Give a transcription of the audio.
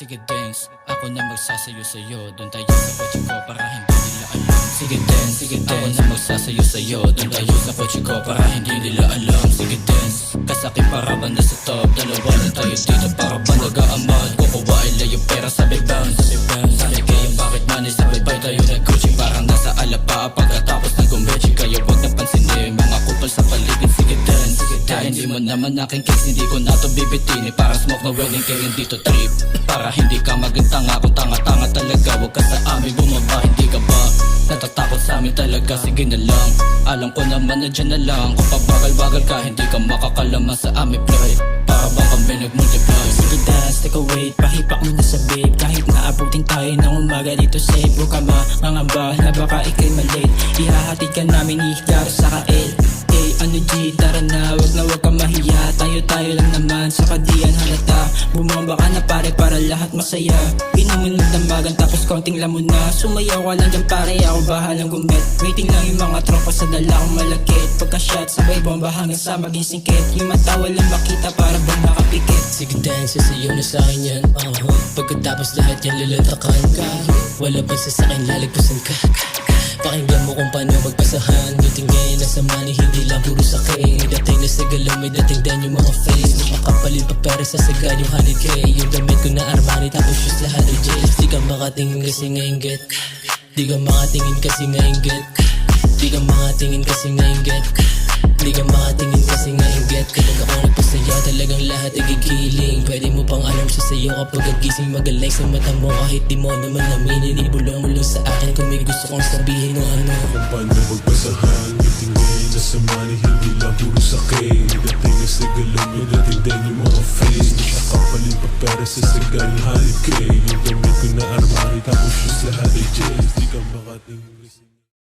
Sige dance, ako na magsasayo sa'yo. Doon tayo sa kotse ko para hindi nila alam. Sige dance, ako na magsasayo sa'yo. Doon tayo sa kotse ko para hindi nila alam. Sige dance, kasakit para ba nasa top. Dalawa na tayo dito para ba nag-aamad. Kukuha ila yung pera sabay bounce. Sabi kayo bakit money sabay bay tayo nag-coaching. Parang nasa alapa pagkatapos ng gumbechi. Kaya wag napansinin mga kupal sa paligid. Sige dance, dahil hindi mo naman aking case. Hindi ko na to bibitini para smoke na wedding cake. Hindi to trip para hindi ka maging tanga. Kung tanga-tanga talaga wag ka sa amin bumaba. Hindi ka ba natatakot sa amin talaga? Sige na lang, alam ko naman na dyan na lang. Kung pabagal-bagal ka hindi ka makakalaman sa amin play. Para ba kami nag-multiply? Sige dance, take a wait, pahipak mo na sa babe. Kahit naabutin tayo ng umaga dito safe. Huwag ka mangamba na baka ikay malate. Ihahatid ka namin ihigar sa kael. Ano G, tara na, wag ka mahiya. Tayo lang naman, sa kadiyan halata. Bumamba ka na pare para lahat masaya. Inumin ng damagan tapos konting lamon na. Sumayaw ka lang dyan pare, ako bahalang gumet. Waiting lang yung mga tropa sa dala kong malakit. Pagka-shot, sabay bomba hanggang sa maging singkit. Yung mata walang makita para bang nakapikit. Sige dance, sa'yo na sa'kin yan. Pagkatapos lahat yan lulutakan ka. Wala ba sa sakin lalagpasan ka. Pakinggan mo kung paano magpasahan. Dating ngayon nasa money, hindi lang puro sakay. May dating na sa galaw, may dating din yung mga face. Makakapalit pa pera sa sagad yung 100k. Yung gamit ko na Armani tapos shoes lahat ay jails. Di ka makatingin kasi ngayon get. Di ka makatingin kasi ngayon get. Di ka makatingin kasi ngayon get. Di ka makatingin kasi ngayon get. Kapag ako nagpasaya talagang lahat ay gigiling. Pwede mo pang alam sa sayo kapag agising. Magaling sa mata mo kahit di mo naman aminin. Ibulong mo lang sa akin kung may gusto kong sabihin o ano. Kung paano magpasahan, dating ngayon nasa money, hindi lang puro sakay. Dating na sa galaw, may dating din yung mga face. Nakakapalit pa pera sa sagad yung 100k. Yung gamit ko na Armani tapos shoes lahat ay jails. Di ka makatingin kasi